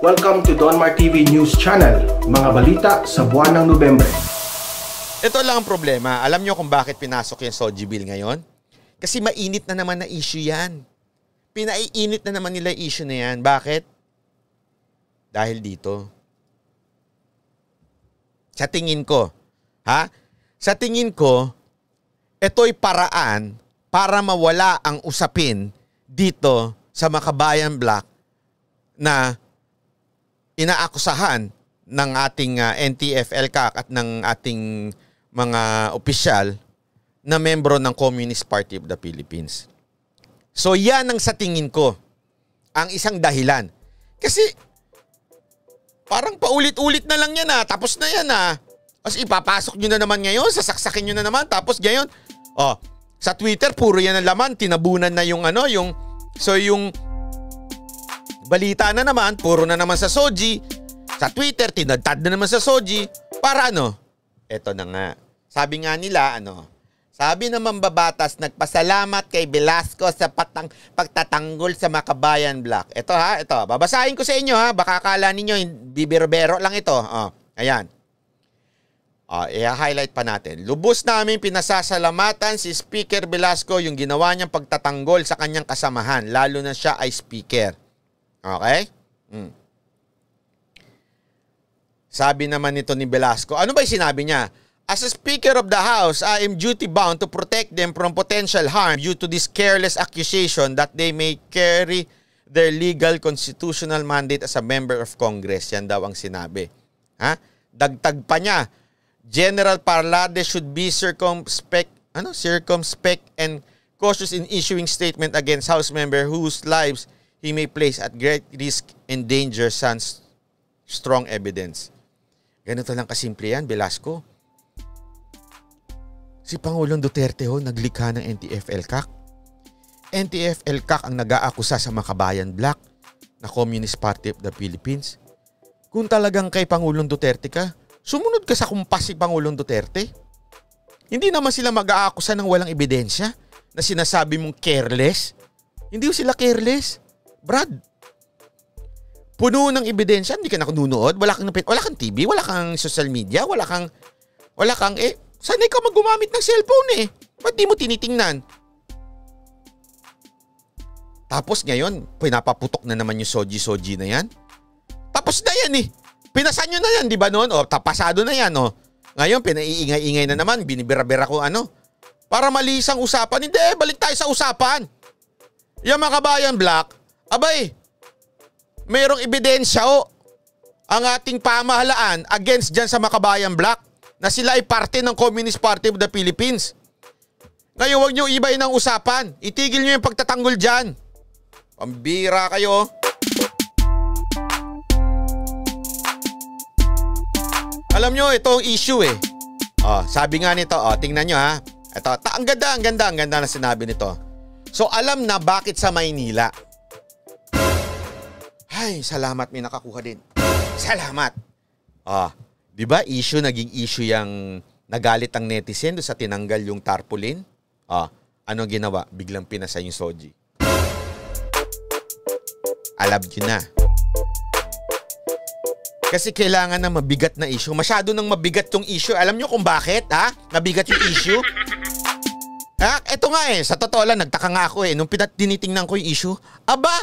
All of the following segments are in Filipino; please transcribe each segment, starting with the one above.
Welcome to Donmar TV News Channel, mga balita sa buwan ng Nobyembre. Ito lang ang problema. Alam nyo kung bakit pinasok yung Soji Bill ngayon? Kasi mainit na naman na issue yan. Pinaiinit na naman nila issue na yan. Bakit? Dahil dito. Sa tingin ko, Sa tingin ko, ito'y paraan para mawala ang usapin dito sa Makabayan Black na inaakusahan ng ating NTF-ELCAC at ng ating mga opisyal na membro ng Communist Party of the Philippines. So yan ang sa tingin ko ang isang dahilan. Kasi parang paulit-ulit na lang yan tapos na yan Tapos ipapasok nyo na naman ngayon, sasaksakin nyo na naman, tapos ngayon, sa Twitter puro yan ang laman, tinabunan na yung yung balita na naman, puro na naman sa Soji. Sa Twitter, tinadtad na naman sa Soji. Para Eto na nga. Sabi nga nila, sabi ng mambabatas, nagpasalamat kay Velasco sa pagtatanggol sa Makabayan Black. Ito babasahin ko sa inyo baka akala ninyo, bibiro-bero lang ito. Ayan. I-highlight pa natin. Lubos namin pinasasalamatan si Speaker Velasco yung ginawa niyang pagtatanggol sa kanyang kasamahan, lalo na siya ay speaker. Okay? Sabi naman nito ni Velasco, ano ba yung sinabi niya? As a Speaker of the House, I am duty-bound to protect them from potential harm due to this careless accusation that they may carry their legal constitutional mandate as a member of Congress. Yan daw ang sinabi. Dagtag pa niya, General Parlade should be circumspect and cautious in issuing statement against House member whose lives he may place at great risk and danger sans strong evidence. Ganito lang kasimple yan, Velasco. Si Pangulong Duterte naglikha ng NTF-ELCAC. NTF-ELCAC ang nag-aakusa sa Makabayan Black na Communist Party of the Philippines. Kung talagang kay Pangulong Duterte ka, sumunod ka sa kumpas si Pangulong Duterte. Hindi naman sila mag-aakusa ng walang ebidensya na sinasabi mong careless. Hindi sila careless. Brad, puno ng ebidensya, hindi ka nakununood, wala kang TV, wala kang social media, wala kang sanay ka gumamit ng cellphone Ba't di mo tinitingnan? Tapos ngayon, pinapaputok na naman yung Soji na yan. Tapos na yan Pinasan nyo na yan, di ba noon? Tapasado na yan Ngayon, pinaiingay-ingay na naman, binibira-bira ko para malisang usapan. Hindi, balik tayo sa usapan. Yung Makabayan Black, abay, mayroong ebidensya ang ating pamahalaan against dyan sa Makabayan Black na sila ay parte ng Communist Party of the Philippines. Ngayon, huwag nyo ibayin ang usapan. Itigil nyo yung pagtatanggol dyan. Pambira kayo. Alam nyo, ito ang issue sabi nga nito, tingnan nyo Ito, ang ganda na sinabi nito. So, alam na bakit sa Maynila. Ay, salamat, may nakakuha din. Salamat. Di ba naging issue yung nagalit ang netizen doon sa tinanggal yung tarpaulin? Anong ginawa? Biglang pinasa yung Soji. Alam nyo na. Kasi kailangan ng mabigat na issue. Masyado nang mabigat yung issue. Alam nyo kung bakit? Mabigat yung issue? Eto nga sa totoo lang, nagtaka nga ako nung tinitingnan ko yung issue. Aba,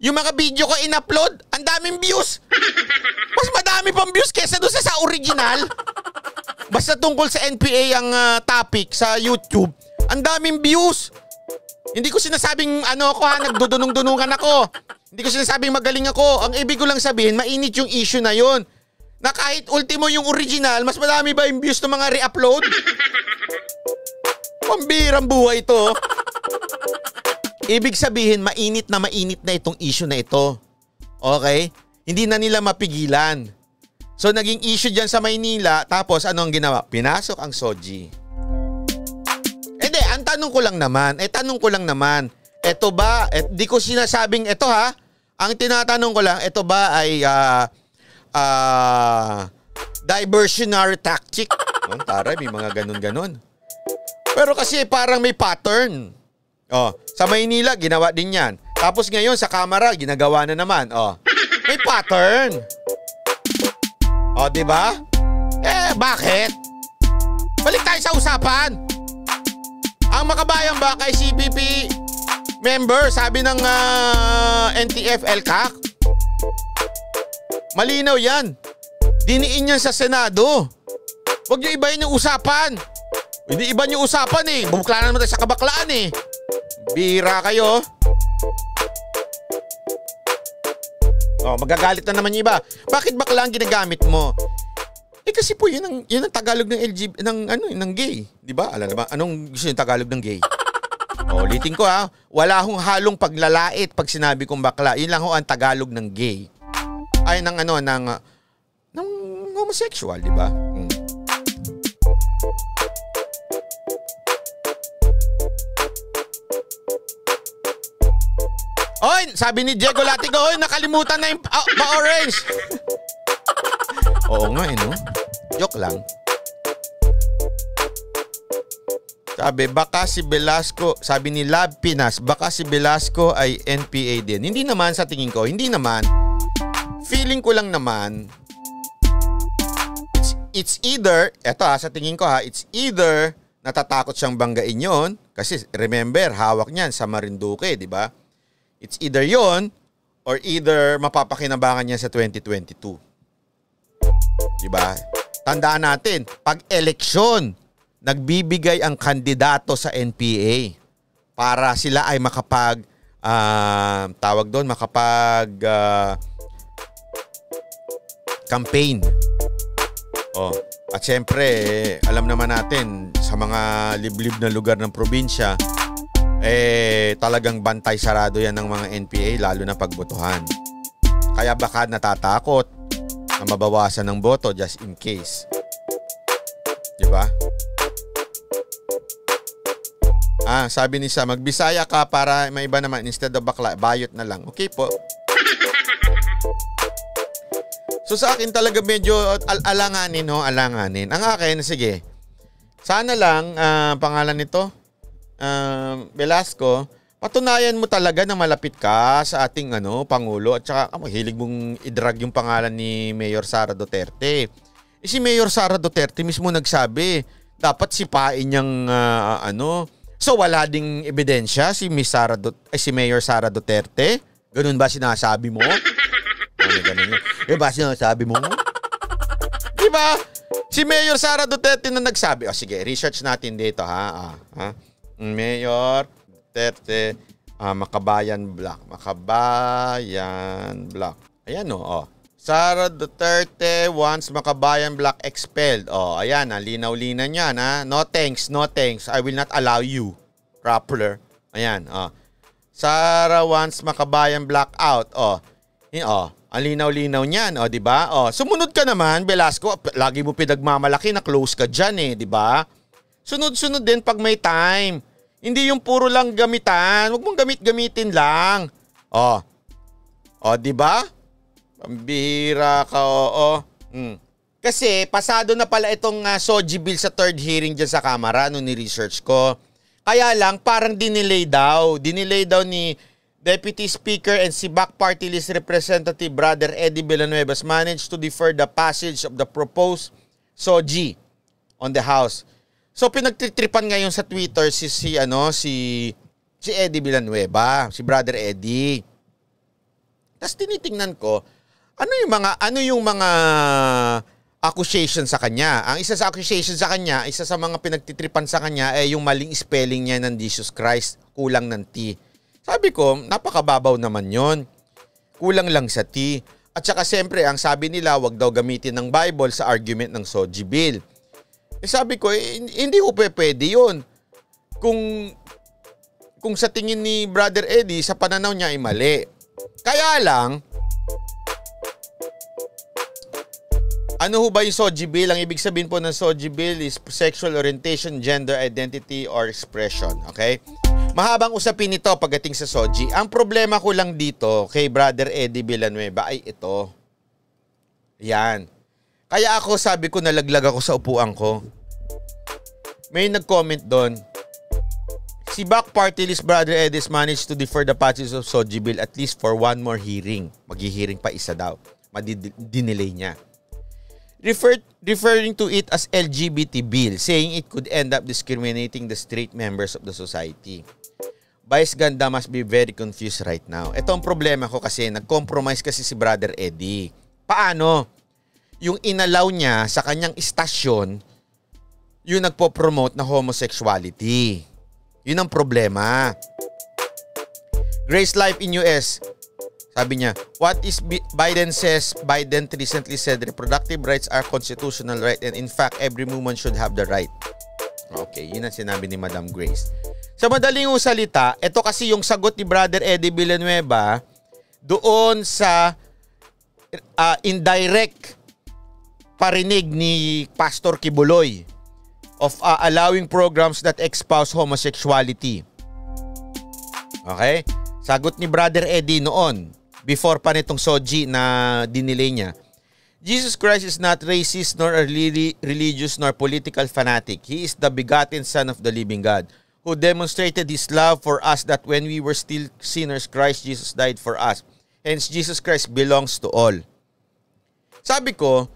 yung mga video ko in-upload, ang daming views. Mas madami pang views kesa doon sa original. Basta tungkol sa NPA ang topic sa YouTube, ang daming views. Hindi ko sinasabing nagdudunong-dunungan ako. Hindi ko sinasabing magaling ako. Ang ibig ko lang sabihin, mainit yung issue na yon. Na kahit ultimo yung original, mas madami ba yung views ng mga re-upload? Pambirang buhay ito. Ibig sabihin, mainit na itong issue na ito. Okay? Hindi na nila mapigilan. So, naging issue dyan sa Maynila, tapos ano ang ginawa? Pinasok ang Soji. Hindi, ang tanong ko lang naman, ito ba, di ko sinasabing ito ang tinatanong ko lang, ito ba ay diversionary tactic? Taray, may mga ganun-ganun. Pero kasi parang may pattern. Sa Maynila, ginawa din yan. Tapos ngayon sa Kamara, ginagawa na naman. May pattern. O, di ba? Bakit? Balik tayo sa usapan. Ang Makabayan ba kay CPP member, sabi ng NTF-ELCAC, malinaw yan. Diniin yan sa Senado. Huwag niyo ibahin yung usapan. Hindi iba yung usapan eh. Bubuklaan naman tayo sa kabaklaan eh. Bira kayo. Magagalit na naman yung iba. Bakit bakla ang ginagamit mo? Kasi po yun ang Tagalog ng ng gay, 'di ba? Alam ba anong gusto yung Tagalog ng gay? Ulitin ko ha. Wala hong halong paglalait pag sinabi kong bakla. Yun lang ho ang Tagalog ng gay. Ay ng homosexual, 'di ba? Oy, sabi ni Diego Latigo, oy, nakalimutan na yung pa-orange. Oo nga, no? Joke lang. Sabi, baka si Velasco, sabi ni Lab Pinas, baka si Velasco ay NPA din. Hindi naman sa tingin ko, hindi naman. Feeling ko lang naman, it's either, sa tingin ko it's either natatakot siyang banggain yon, kasi remember, hawak niyan sa Marinduque, di ba? It's either yon or either mapapakinabangan niya sa 2022. Diba? Tandaan natin, pag eleksyon, nagbibigay ang kandidato sa NPA para sila ay makapag campaign. At syempre, alam naman natin sa mga liblib na lugar ng probinsya, talagang bantay sarado yan ng mga NPA, lalo na pagbotohan. Kaya baka natatakot na mabawasan ng boto just in case. Diba? Sabi ni Sa, magbisaya ka para may iba naman, instead of bakla, bayot na lang. Okay po. So sa akin talaga medyo alanganin, alanganin. Ang akin, sige. Sana lang, pangalan nito, Velasco, patunayan mo talaga na malapit ka sa ating Pangulo at saka hilig mong idrag yung pangalan ni Mayor Sara Duterte. Si Mayor Sara Duterte mismo nagsabi, dapat sipain niyang So wala ding ebidensya si Mayor Sara Duterte? Ganun ba sinasabi mo? Ganun. Ba sinasabi mo? Diba? Si Mayor Sara Duterte na nagsabi. Sige, research natin dito ha. Mayor Duterte, Makabayan Black. Makabayan Black. Ayan Sara Duterte wants Makabayan Black expelled. Ayan linaw-linaw niyan No thanks, no thanks. I will not allow you. Rappler. Ayan, Sara wants Makabayan Black out. Ang linaw-linaw niyan, di ba? Sumunod ka naman, Velasco. Lagi mo pinagmamalaki na close ka diyan di ba? Sunod-sunod din pag may time. Hindi yung puro lang gamitan. Huwag mong gamitin lang. Di ba? Pambira ka, Kasi pasado na pala itong SOGI bill sa third hearing dyan sa Kamara nung ni-research ko. Kaya lang, parang dinelay daw. Dinelay daw ni Deputy Speaker and SIBAC Party List Representative Brother Eddie Villanueva's managed to defer the passage of the proposed SOGI on the House. So pinagtitripan ngayon sa Twitter si Eddie Villanueva, si Brother Eddie. Tapos tinitingnan ko, ano yung mga accusation sa kanya. Ang isa sa accusation sa kanya, isa sa mga pinagtitripan sa kanya ay yung maling spelling niya ng Jesus Christ, kulang ng T. Sabi ko, napakababaw naman yon. Kulang lang sa T. At saka siyempre, ang sabi nila, wag daw gamitin ng Bible sa argument ng SOGI bill. Sabi ko, hindi ko pwede yun. Kung sa tingin ni Brother Eddie, sa pananaw niya ay mali. Kaya lang, ano ho ba yung SOGI bill? Ang ibig sabihin po ng SOGI bill is sexual orientation, gender identity, or expression. Okay? Mahabang usapin ito pagdating sa SOGI. Ang problema ko lang dito kay Brother Eddie Villanueva ay ito. Yan. Kaya ako, sabi ko, nalaglag ako sa upuan ko. May nag-comment doon. SIBAC party list, Brother Edis managed to defer the passage of SOGI bill at least for one more hearing. Maghihearing pa isa daw. Dinelay niya. Referring to it as LGBT bill, saying it could end up discriminating the straight members of the society. Vice Ganda must be very confused right now. Ito ang problema ko kasi nag-compromise kasi si Brother Eddie. Paano? Yung inalaw niya sa kanyang istasyon yung nagpo-promote na homosexuality. Yun ang problema. Grace Life in US, sabi niya, what is Biden says, Biden recently said reproductive rights are constitutional right and in fact, every woman should have the right. Okay, yun ang sinabi ni Madam Grace. Sa madaling salita, ito kasi yung sagot ni Brother Eddie Villanueva doon sa indirect parinig ni Pastor Kibuloy of allowing programs that espouse homosexuality. Okay? Sagot ni Brother Eddie noon, before pa nitong SOGI na dinilay niya. Jesus Christ is not racist nor a religious nor political fanatic. He is the begotten Son of the living God, who demonstrated His love for us that when we were still sinners, Christ Jesus died for us. Hence, Jesus Christ belongs to all. Sabi ko,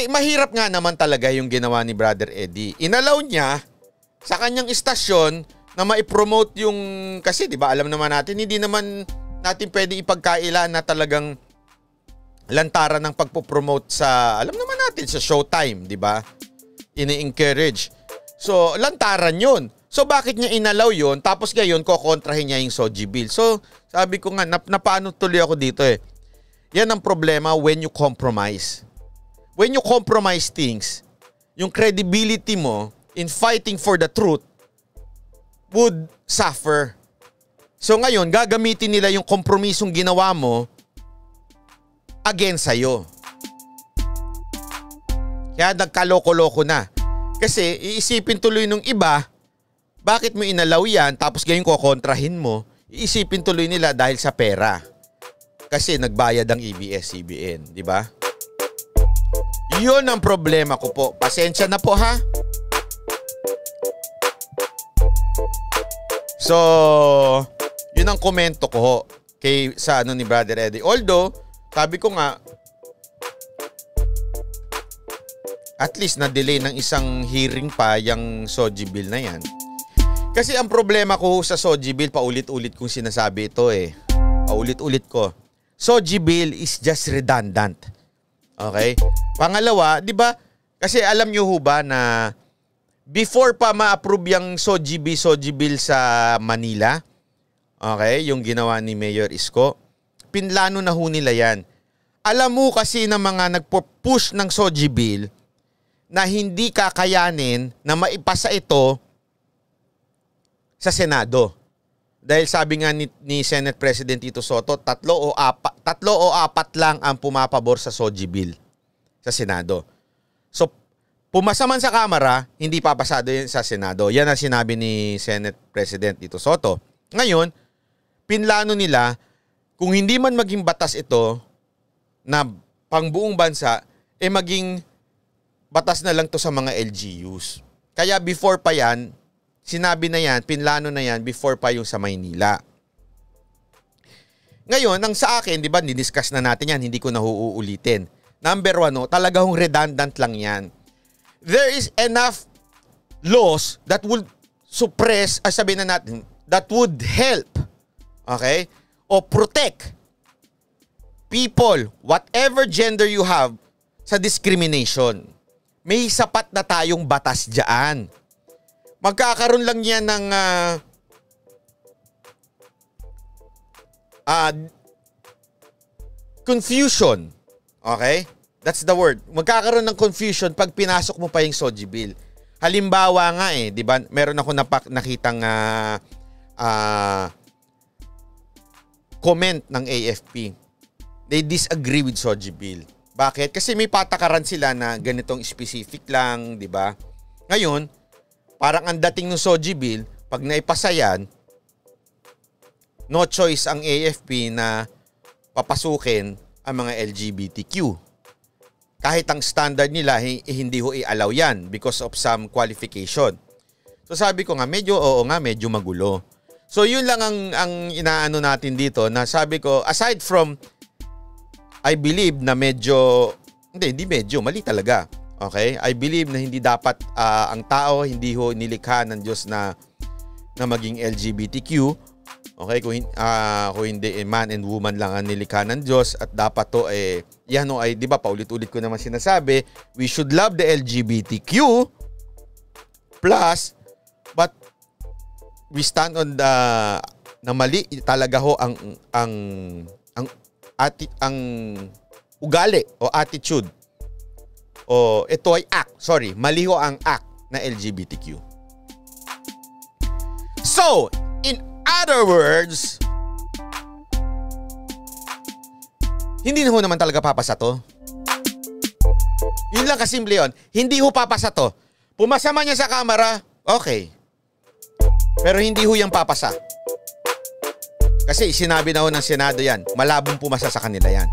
mahirap nga naman talaga yung ginawa ni Brother Eddie. Inalaw niya sa kanyang istasyon na maipromote yung, kasi di ba alam naman natin, hindi naman natin pwede ipagkaila na talagang lantaran ng pagpopromote sa, alam naman natin, sa Showtime, di ba? Ini-encourage. So, lantaran yun. So, bakit niya inalaw yun? Tapos ngayon, kokontrahin niya yung SOGI bill. So, sabi ko nga, napaano tuloy ako dito eh. Yan ang problema when you compromise. When you compromise things, yung credibility mo in fighting for the truth would suffer. So ngayon, gagamitin nila yung kompromisong ginawa mo against sa'yo. Kaya nagkaloko-loko na. Kasi iisipin tuloy nung iba, bakit mo inalaw yan tapos ngayon kokontrahin mo, iisipin tuloy nila dahil sa pera. Kasi nagbayad ang ABS-CBN, di ba? Yun ang problema ko po. Pasensya na po ha. So, yun ang komento ko sa ni Brother Eddie. Although, sabi ko nga, at least na-delay ng isang hearing pa yung SOGI bill na yan. Kasi ang problema ko sa SOGI bill, paulit-ulit kong sinasabi ito eh. Paulit-ulit ko. SOGI bill is just redundant. Okay? Pangalawa, di ba? Kasi alam nyo ho ba na before pa ma-approve yung SOGI bill sa Manila, okay, yung ginawa ni Mayor Isko, pinlano na ho nila yan. Alam mo kasi na mga nagpo-push ng SOGI bill na hindi kakayanin na maipasa ito sa Senado. Dahil sabi nga ni Senate President Tito Soto, tatlo o apat lang ang pumapabor sa SOGI bill sa Senado. So, pumasa man sa Kamara, hindi papasado yan sa Senado. Yan ang sinabi ni Senate President Tito Soto. Ngayon, pinlano nila, kung hindi man maging batas ito na pangbuong bansa, maging batas na lang to sa mga LGUs. Kaya before pa yan, sinabi na yan, pinlano na yan before pa yung sa Maynila. Ngayon, ang sa akin, di ba, didiscuss na natin yan, hindi ko na uulitin. Number one, talagang redundant lang yan. There is enough laws that would suppress, sabihin na natin, that would help, okay, o protect people, whatever gender you have, sa discrimination. May sapat na tayong batas dyan. Magkakaroon lang yan ng confusion. Okay? That's the word. Magkakaroon ng confusion pag pinasok mo pa yung SOGI bill. Halimbawa nga di ba? Meron ako nakitang comment ng AFP. They disagree with SOGI bill. Bakit? Kasi may patakaran sila na ganitong specific lang, di ba? Ngayon, parang ang dating ng SOGI bill, pag naipasa yan, no choice ang AFP na papasukin ang mga LGBTQ. Kahit ang standard nila, hindi ho i-allow yan because of some qualification. So So sabi ko nga, medyo magulo. So yun lang ang inaano natin dito na sabi ko, aside from, I believe na hindi medyo, mali talaga. Okay? I believe na hindi dapat ang tao, hindi ho nilikha ng Diyos na maging LGBTQ. Okay? Kung hindi man and woman lang ang nilikha ng Diyos at dapat to yan o ay, di ba, paulit-ulit ko naman sinasabi, we should love the LGBTQ plus, but we stand on na mali talaga ho ang ugali o attitude o ito ay mali ho ang act na LGBTQ. So, in other words, hindi na ho naman talaga papasa to. Yun lang kasimple yun. Hindi ho papasa to. Pumasa man niya sa kamera, okay. Pero hindi ho yung papasa. Kasi sinabi na ho ng Senado yan, malabong pumasa sa kanila yan.